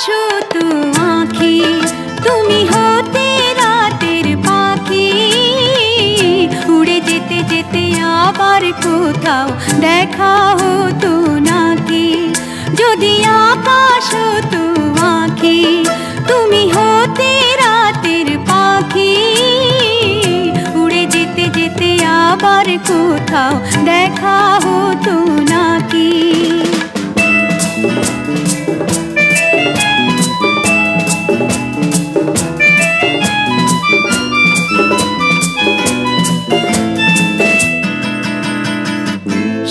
শুধু আঁখি, তুমি হতে রাতের পাখি। উড়ে যেতে যেতে আবার কোথাও দেখা হতো নাকি? যদি আকাশ হতো আঁখি, তুমি হতে রাতের পাখি। উড়ে যেতে যেতে আবার কোথাও দেখা হতো নাকি?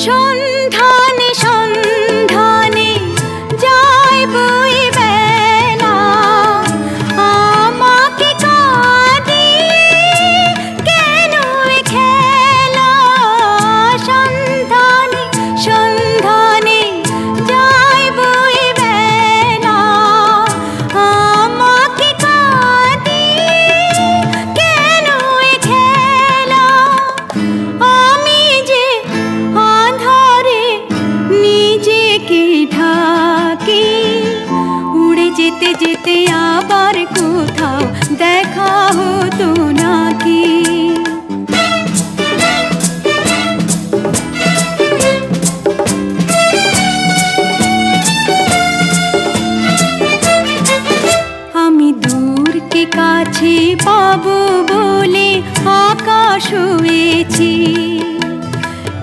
সন্ধানে সন্ধানে যাই বই বেলা, আমাকে কাঁদিয়ে কেন এ খেলা? সন্ধানে সন্ধানে যাই বই বেলা, আমাকে কাঁদিয়ে কেন এ খেলা? আমি যে আঁধারে নিজেকে ঢাকি, উড়ে যেতে যেতে আবার কোথাও দেখা হতো নাকি? আমি দূরকে কাছে পাবো বলে আকাশ হয়েছি।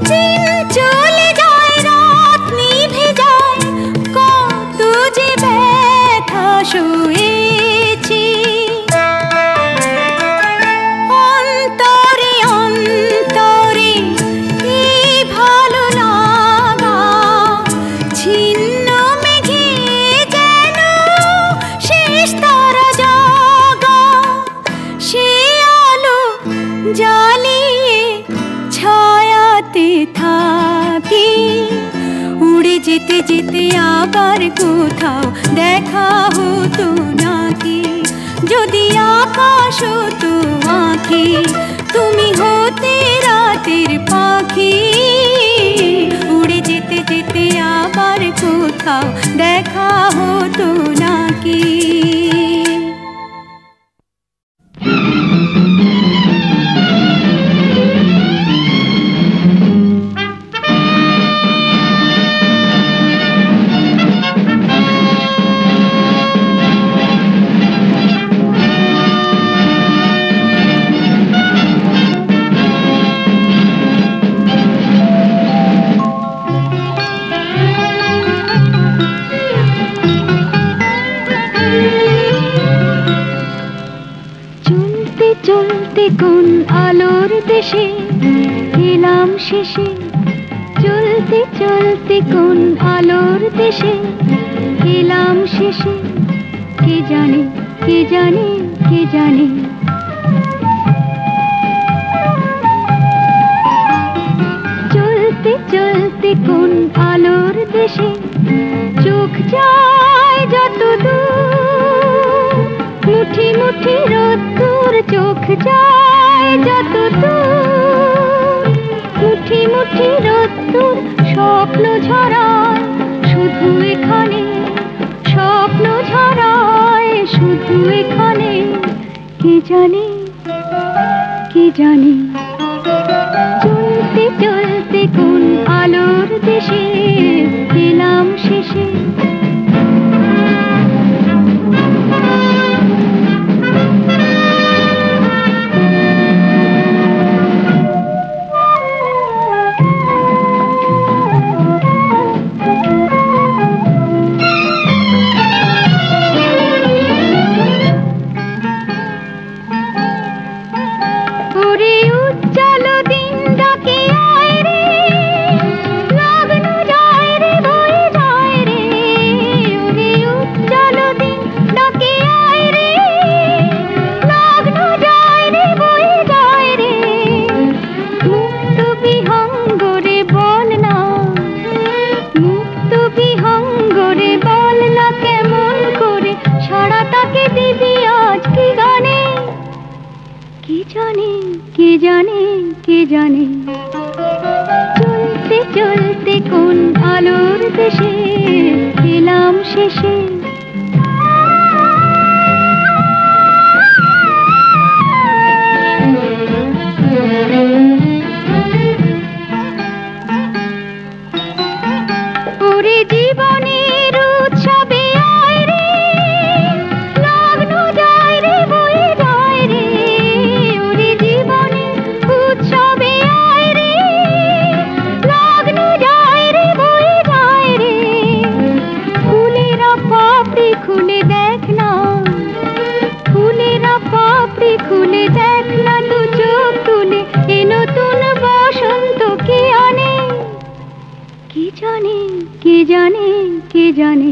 দিন চলে যায়, রাত নিভে যায়, কত যে ব্যথা সয়েছি। অন্তরে অন্তরে এই ভালো লাগা, ছিন্ন মেঘে যেন শেষ তারা জাগা। সে আলো জ্বালিয়ে ছায়াতে থাকি, উড়ে যেতে যেতে আবার কোথাও দেখা হতো নাকি? যদি আকাশ হতো আঁখি, তুমি হতে রাতের পাখি। উড়ে যেতে যেতে আবার কোথাও দেখা হতো নাকি? চলতে কোন আলোর দেশে এলাম শেষে? চলতে চলতে কোন আলোর দেশে এলাম শেষে? কে জানে কে জানে কে জানে? চলতে চলতে কোন আলোর দেশে চোখ যায় যত দূর, মুঠি মুঠি রোদ্দুর চোখ যায় যত দূর, মুঠি মুঠি রোদ্দুর স্বপ্ন ঝরায় শুধু এখানে, স্বপ্ন ঝরায় শুধু এখানে। কে জানে কে জানে? চলতে চলতে কোন আলোর দেশে এলাম শেষে? কে জানে? চলতে চলতে কোন আলোর দেশে এলাম শেষে? জানে কে জানে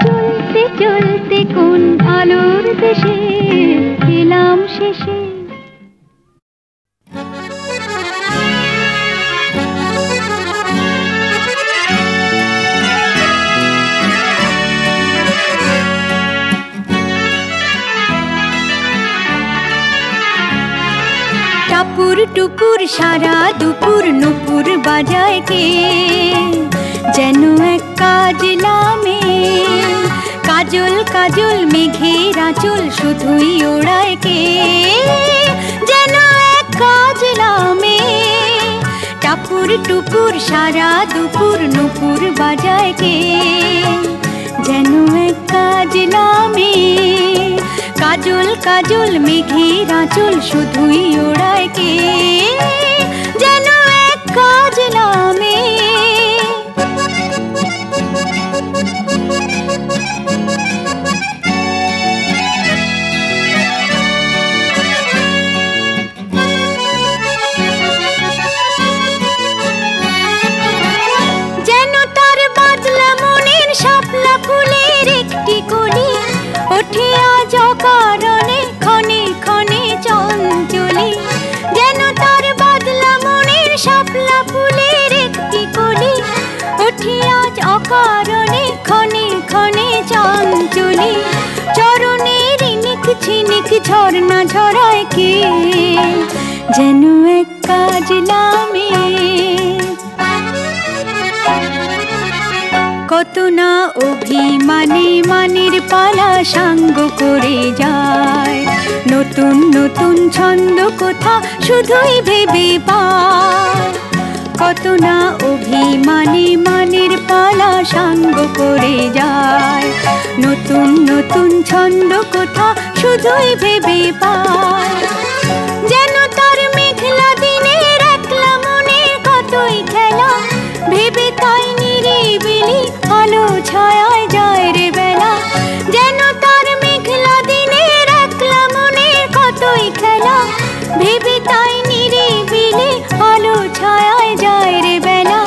চলতে চলতে কোন আলোর দেশে এলাম শেষে। টাপুর টুপুর সারা দুপুর নুপুর বাজায় কে যেন এক কাজলা মেয়ে। কাজল কাজল মেঘের আঁচল শুধুই ওড়ায় কে যেন এক কাজলা মেয়ে। টাপুর টুপুর সারা দুপুর নুপুর বাজায় কে যেন এক কাজলা মেয়ে। কাজল কাজল মেঘের আঁচল শুধুই ওড়ায় কে যেন এক কাজলা মেয়ে। যেন তার বাদলা মনের শাপলা ফুলের একটি কলি ওঠে আজ অকারণে ক্ষণে ক্ষণে চঞ্চলি। যেন তার বাদলা মনের শাপলা ফুলের একটি কলি ওঠে আজ অকারণে ক্ষণে ক্ষণে চঞ্চলি। চরণের ইনিক ছিনিক ঝর্ণা ঝরায় কে যেন এক কাজলা মেয়ে। কত না অভিমানে মানের পালা সাঙ্গ করে যায়। নতুন নতুন ছন্দ কথা শুধুই ভেবে পায়। কত না অভিমানে মানের পালা সাঙ্গ করে যায়। নতুন নতুন ছন্দ কথা শুধুই ভেবে পায়। যেন তার মেঘলা দিনের একলা মনের কতই খেলা ভেবে তাই নিরিবিলি আলো ছায়ায় যায় রে বেলা। যেন তার মেঘলা দিনের একলা মনের কতই খেলা ভেবে তাই নিরিবিলি আলো ছায়ায় যায় রে বেলা।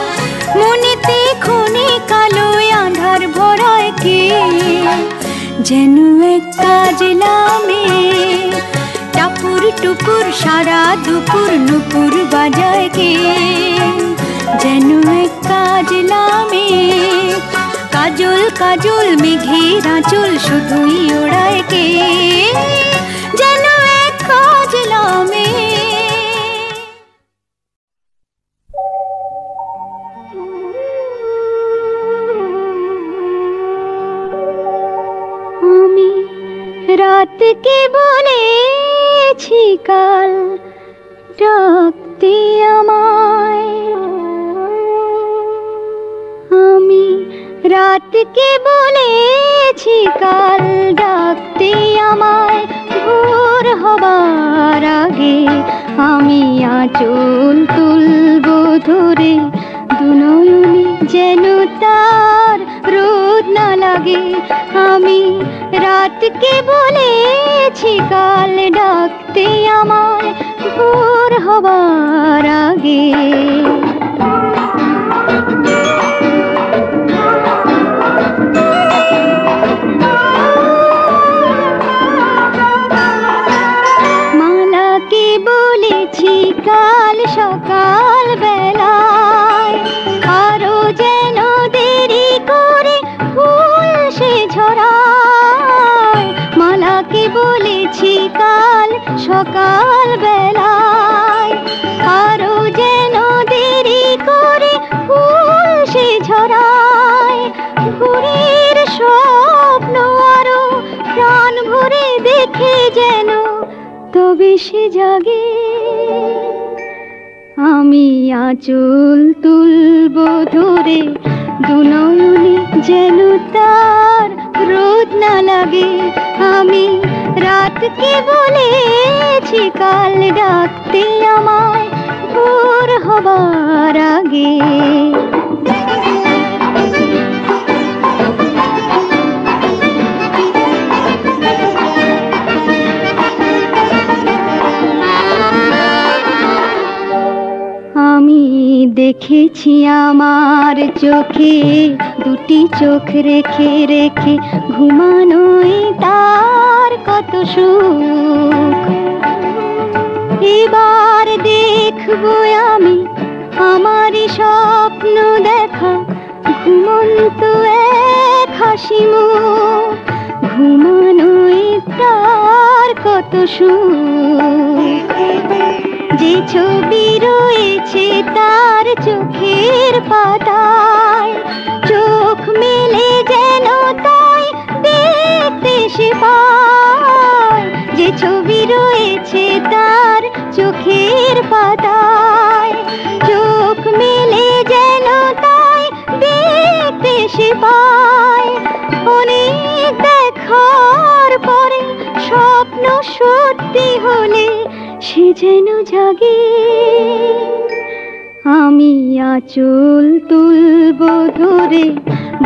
মনেতে ক্ষণে কালো আঁধার ভরায় কে যেন এক কাজলা মেয়ে। টাপুর টুপুর সারা দুপুর নুপুর বাজায় কে যেন এক কাজলা মেয়ে। কাজল কাজল মেঘের আঁচল শুধুই ওড়ায় কে যেন এক কাজলা মেয়ে। আমি রাতকে বলেছি কাল ডাকতে আমায়। আমি রাতকে বলেছি কাল ডাকতে আমায়। ভোর হবার আগে আমি আঁচল তুলব ধরে দুনয়নে যেন তার রোদ না লাগে। আমি রাতকে বলেছি কাল ডাকতে আমায় ভোর হবার আগে। মালাকে বলেছি কাল সকাল বেলায় আরো যেন দেরি করে ফুল সে ঝরায়। মালাকে বলেছি কাল সকাল বেলায় আরো যেন দেরি করে ফুল সে ঝরায়। ভোরের স্বপ্ন আরো প্রাণ ভরে দেখে যেন তবে সে জাগে। আমি আঁচল তুলব ধরে দুনয়নে যেন তার রোদ না লাগে। আমি রাতকে বলেছি কাল ডাকতে আমায় ভোর হবার আগে। আমি দেখেছি আমার চোখে দুটি চোখ রেখে রেখে ঘুমানোই তার কত সুখ। এবার দেখবো আমি আমারই স্বপ্ন দেখা ঘুমন্ত এক হাসি মুখ। ঘুমানোই তার কত সুখ। যে ছবি রয়েছে তার চোখের পাতায়, চোখ মেলে যেন তাই দেখতে সে পায়। যে ছবি রয়েছে তার চোখের পাতায়, চোখ মেলে যেন তাই দেখতে সে পায়। অনেক দেখার পরে স্বপ্ন সত্যি হলে সে যেন জাগে। আমি আঁচল তুলব ধরে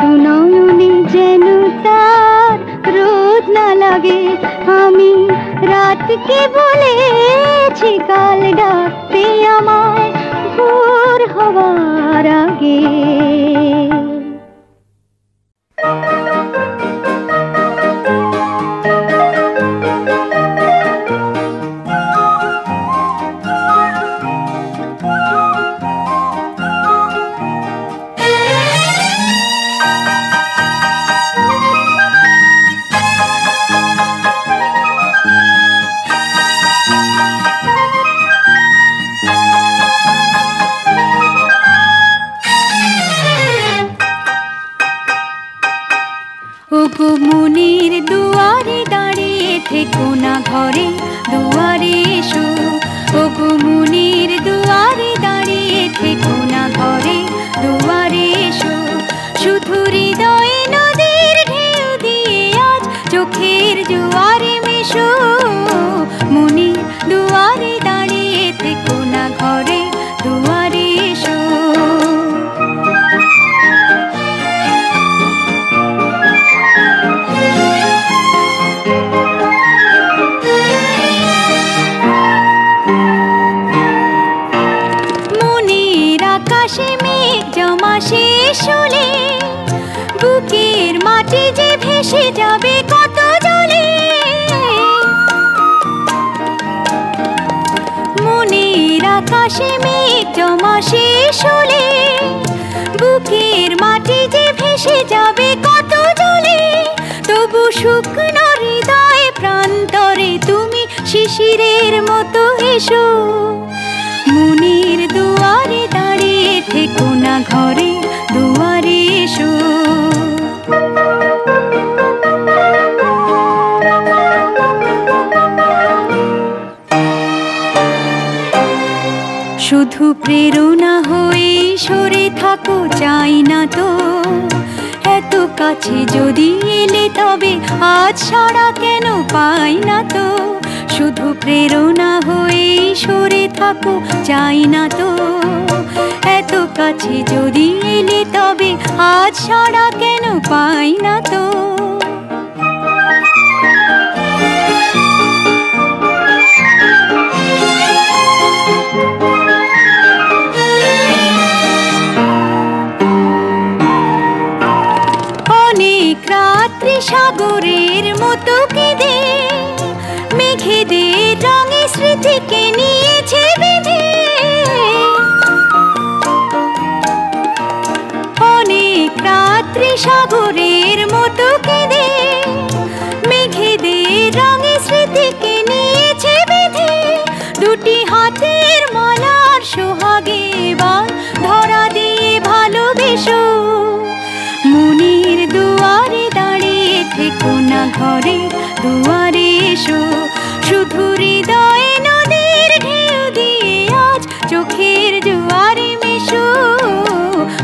দুনয়নে যেন তার রোদ না লাগে। আমি রাতকে বলেছি কাল ডাকতে আমায় ভোর হওয়ার আগে। ওগো মনের দুয়ারে দাঁড়িয়ে থেকো না ঘরে দুয়ারে এসো। ওগো মনের দুয়ারে দাঁড়িয়ে থেকো না ঘরে দুয়ারে এসো। শুধু হৃদয়ে নদীর ঢেউ দিয়ে আজ চোখের জোয়ারে মেশো। মনের দুয়ারে দাঁড়িয়ে থেকো না ঘরে দুয়ারে এসো। শেষ হলে বুকের মাটি যে ভেসে যাবে কত জলে। মনের আকাশে মেঘ জমা শেষ হলে বুকের মাটি যে ভেসে যাবে কত জলে। তবু শুকনো হৃদয় প্রান্তরে তুমি শিশিরের মতো এসো। মনের দুয়ারে দাঁড়িয়ে থেকো না ঘরে দুয়ারে এসো। শুধু প্রেরণা হয়ে সরে থাকো চাই না তো। এত কাছে যদি এলে তবে আজ ছাড়া কেন পাই না তো। শুধু প্রেরণা হয়ে সরে থাকো চাই না তো। এত কাছে যদি এলে তবে আজ ছাড়া কেন পাই না তো। অনেক রাত্রি সাগরের মতো কেঁদে মেঘেদের রঙে স্মৃতিকে নিয়েছে বেঁধে। অনেক রাত্রি সাগরের মতো কেঁদে মেঘেদের রঙে স্মৃতিকে নিয়েছে বেঁধে। দুটি হাতের মালার সোহাগে এবার ধরা দিয়ে ভালোবেসো। মনের দুয়ারে দাঁড়িয়ে থেকো না ঘরে দুয়ারে এসো। শুধু হৃদয়ে নদীর ঢেউ দিয়ে আজ চোখের জোয়ারে মেশো।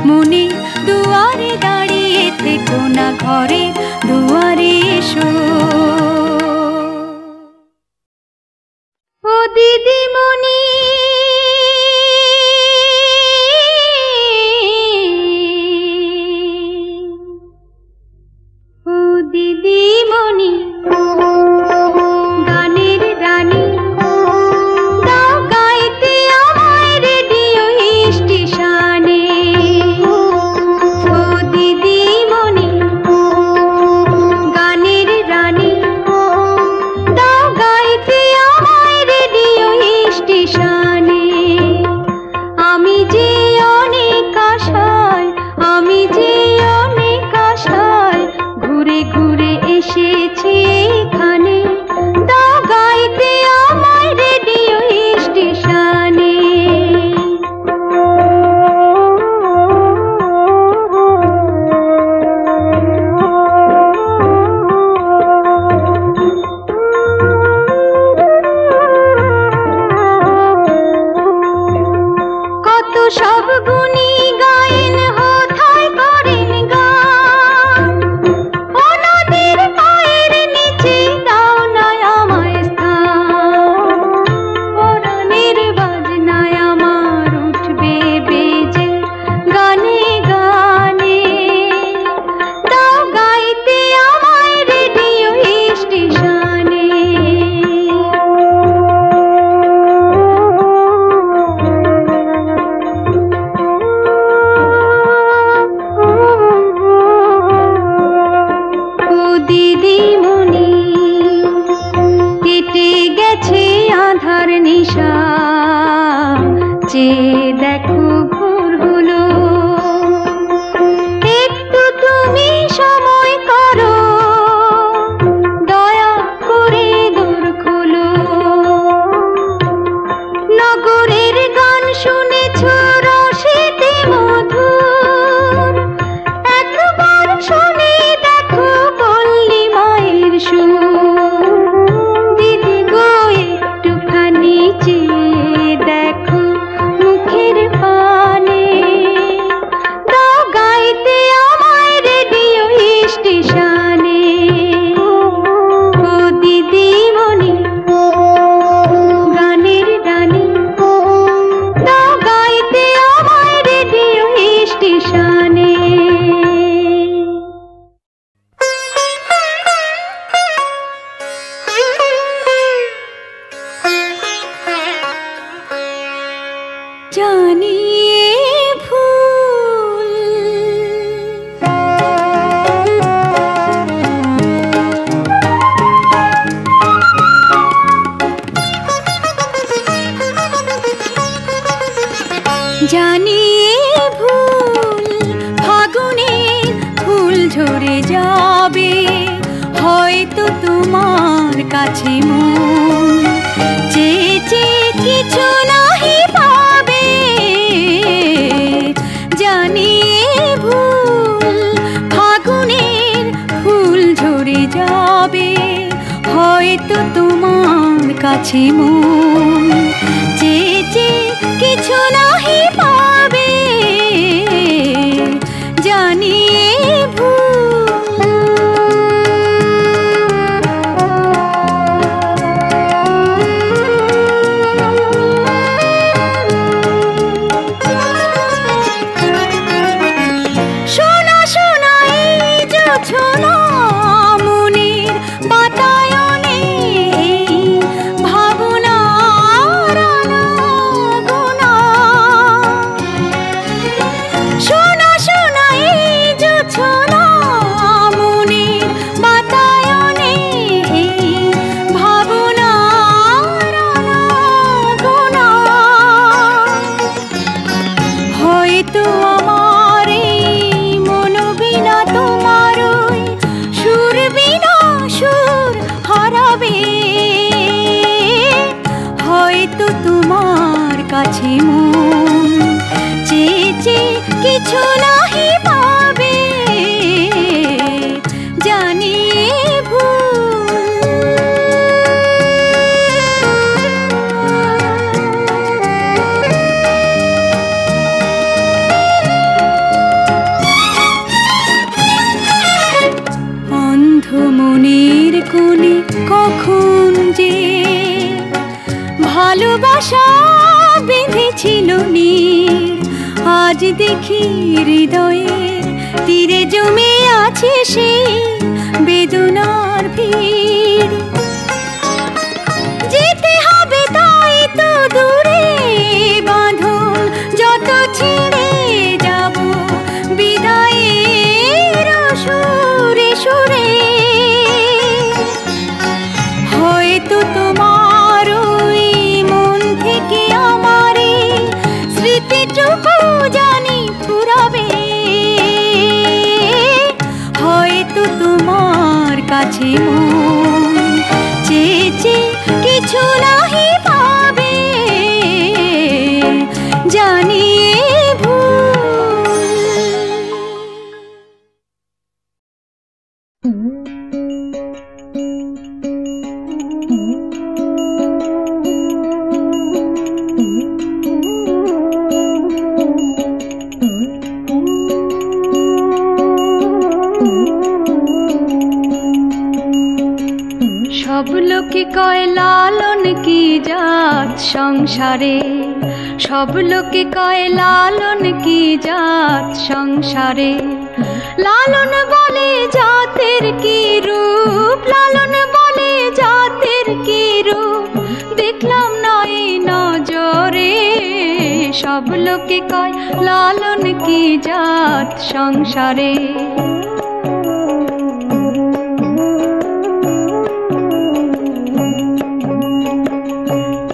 মনে দুয়ারে দাঁড়িয়ে থেকো না ঘরে দুয়ারে এসো। ও দিদিমণি দিদিমণি গানের রানী দাও গাইতে আমায় রেডিও স্টেশন। দেখো ভোর হলো, একটু তুমি সময় করো, দয়া করে দোর খোলো। নগরের গান শুনেছ রসেতে মধুর, একবার শুনে দেখো পল্লী মায়ের সুর। দিদি গো একটুখানি চেয়ে দেখো মুখের পানে, দাও গাইতে আমায় রেডিও স্টেশনে। ও দিদিমণি গানের রানী, দাও গাইতে আমায় রেডিও স্টেশনে। জানি এ ভুল, জানি এ ভুল, ফাগুনের ফুল ঝরে যাবে, হয়তো তোমার কাছে মন চেয়ে চেয়ে কিছু নাহি পাবে। জানি এ ভুল, ফাগুনের ফুল ঝরে যাবে, হয়তো তোমার কাছে মন চেয়ে চেয়ে কিছু নাহি পাবে। জানি এ ভুল। শোনা শোনা এই জোছনা মনের বাতায়নে, ভাবনার আনাগোনা। শোনা শোনা এই জোছনা মনের বাতায়নে, ভাবনার আনাগোনা। হয়তো আমার এই মন বিনা তোমার ওই সুর বিনা সুর হারাবে, হয়তো তোমার কাছে মন চেয়ে চেয়ে কিছু নাহি পাবে। জানি এ ভুল। অন্ধ মনের কোণে কখন যে ভালোবাসা বেঁধেছিল নীর, আজ দেখি হৃদয়ের তীরে জমে আছে সেই বেদনার ভিড়। যেতে হবে তাই তো দূরে, বাঁধন যত ছিঁড়ে যাব বিদায়ের সুরে সুরে। হয়তো তোমার ওই মন থেকে আমার এই স্মৃতিটুকু জানি ফুরাবে, হয়তো তোমার কাছে মন চেয়ে চেয়ে কিছু নাহি পাবে। জানি এ ভুল। সব লোকে কয় লালন কি জাত সংসারে, সব লোকে কয় লালন কি জাত সংসারে। লালন বলে জাতের কি রূপ, লালন বলে জাতের কি রূপ, দেখলাম না এই নজরে। সব লোকে কয় লালন কি জাত সংসারে।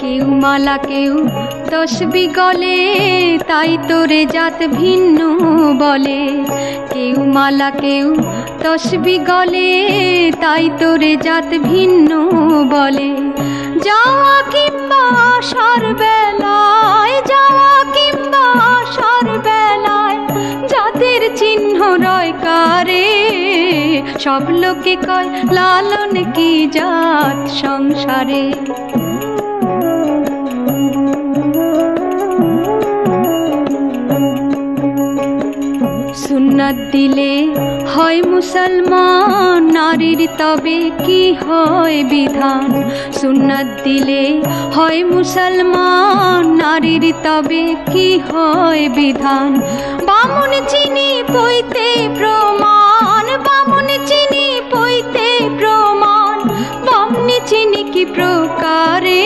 কেউ মালা কেউ তসবি গলে তাই তোরে জাত ভিন্ন বলে। কেউ মালা কেউ তসবি গলে তাই তোরে জাত ভিন্ন বলে। যাওয়া কিংবা আসার বেলায়, যাওয়া কিংবা আসার বেলায় জাতের চিহ্ন রয় কারে। সব লোকে কয় লালন কি জাত সংসারে। সুন্নাত দিলে হয় মুসলমান, নারীর তবে কি হয় বিধান। সুন্নাত দিলে হয় মুসলমান, নারীর তবে কি হয় বিধান। বামুন চিনি পইতে প্রমাণ, বামুন চিনি পইতে প্রমাণ। বামনি চিনি কি প্রকারে,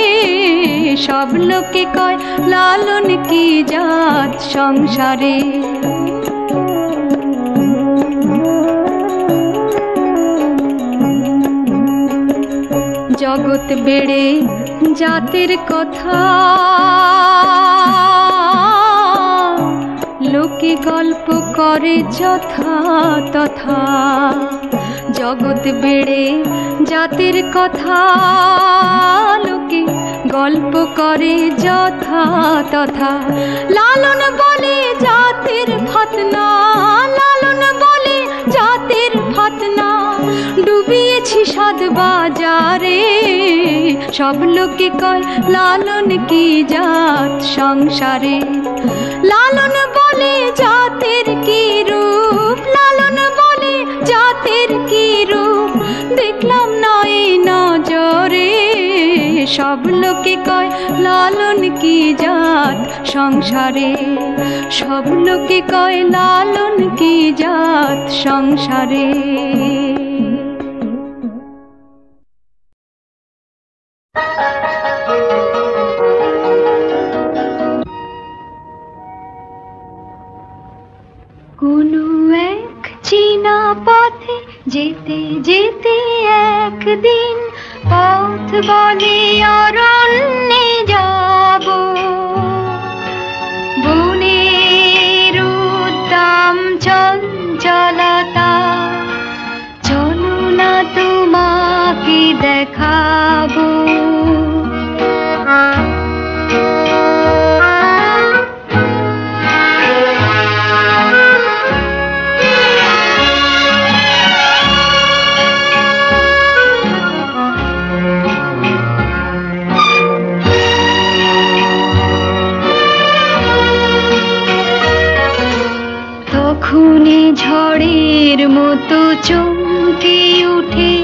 সব লোকে কয় লালন কি জাত সংসারে। জগৎ বেড়ে জাতের কথা লোকে গল্প করে যথা তথা। জগৎ বেড়ে জাতের কথা লোকে গল্প করে যথা তথা। লালন বলে জাতের ফাতনা, লালন বলে জাতের ফাতনা। ডুবিয়েছি সাত বাজারে, সব লোকে কয় লালন কি জাত সংসারে। লালন বলে জাতের কি রূপ, লালন বলে জাতের কি রূপ। দেখলাম না এই নজরে, সব লোকে কয় লালন কি জাত সংসারে। সব লোকে কয় লালন কি জাত সংসারে। কোনো এক চীনা পথে যেতে যেতে একদিন পথ বলে অরণ্যে যাব। বনের উদ্দাম চঞ্চলতা, চলো না তোমাকে দেখাবো। তখনই ঝড়ের মতো চমকে উঠে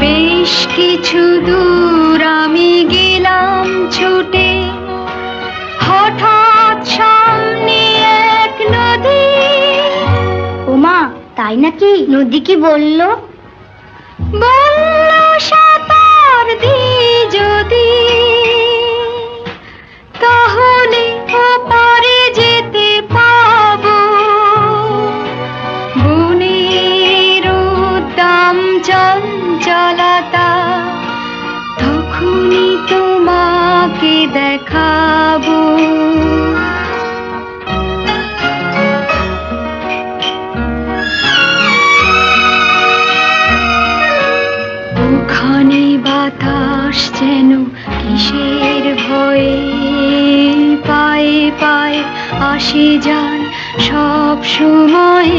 বেশ কিছু দূর আমি গেলাম ছুটে। হঠাৎ সামনে এক নদী। ওমা, তাই নাকি? নদী কি বললো? বলল সাঁতার দি যদি, তাহলে ওপারে যেতে পাবো। বনের উদ্দাম চঞ্চলতা, তখনই তোমাকে দেখাবো। ওখানে বাতাস যেন কিসের ভয়ে পায়ে পায়ে আসে যায় সব সময়।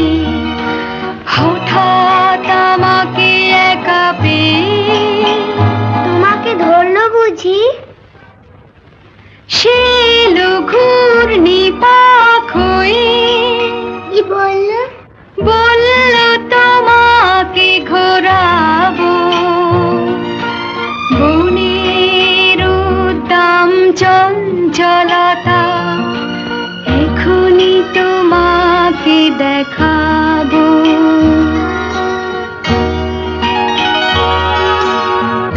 হঠাৎ আমাকে একা পেয়ে তোমাকে ধরলো বুঝি? সে ঘূর্ণি পাক হয়ে। কি বললো? বলল তোমাকে ঘোরাবো। বনের উদ্দাম চঞ্চলতা, এখনই তোমাকে দেখাবো।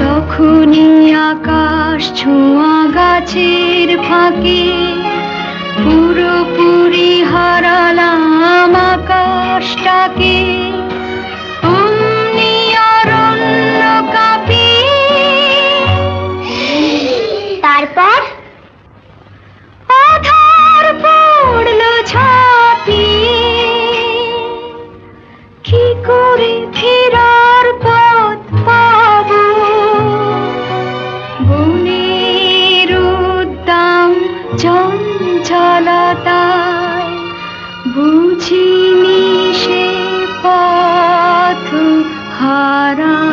তখনই আকাশ ছোঁয়া গাছের ফাঁকে পুরোপুরি হারালাম আকাশটাকে। অমনি অরণ্য কাঁপিয়ে। তারপর কি করে ফেরার পথ পাবো বনের উদ্দাম চঞ্চলতায় বুঝিনি সে পথ হারাবে।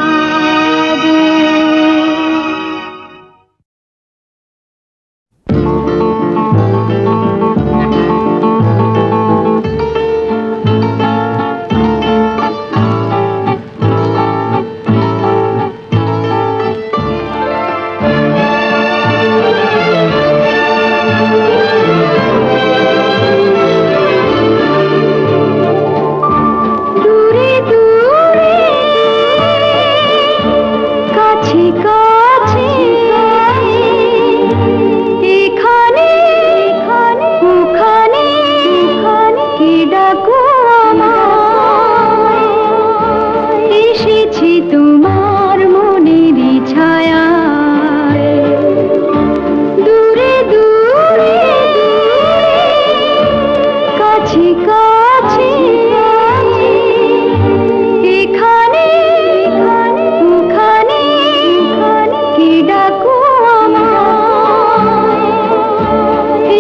তোমার মনের ছায়ায় দূরে দূরে কাছে কাছে এখানে ওখানে কে ডাকো আমায়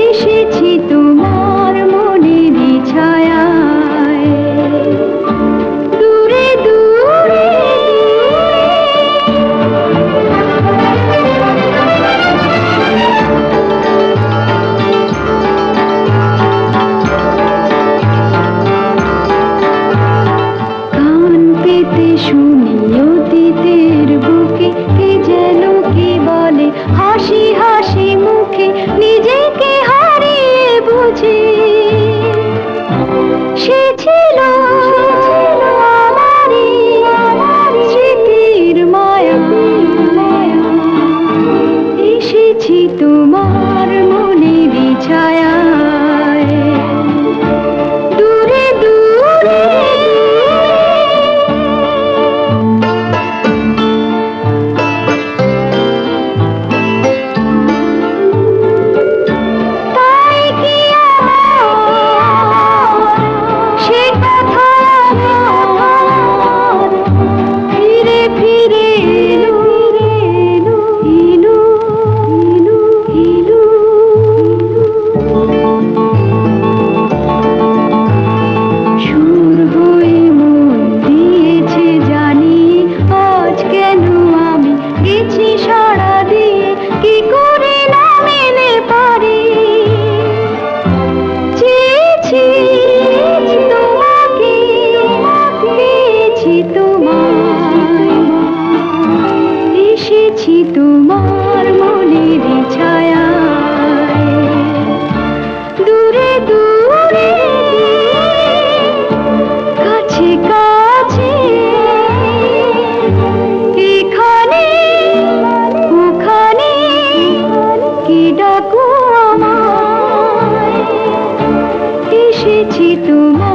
এসেছি তোমার মনের ছায়ায় দূরে দূরে শুনি অতীতের বুকে কে যেন কি বলে হাসি হাসি মুখে নিজেকে হারিয়ে বুঝি সে ছিল আমারই স্মৃতির মায়া এসেছি তোমার মনের ছায়ায় দূরে দূরে তোমার মনের ছায়ায় দূরে দূরে কাছে কাছে এখানে ওখানে কি ডাকো আমায় এসেছি তোমার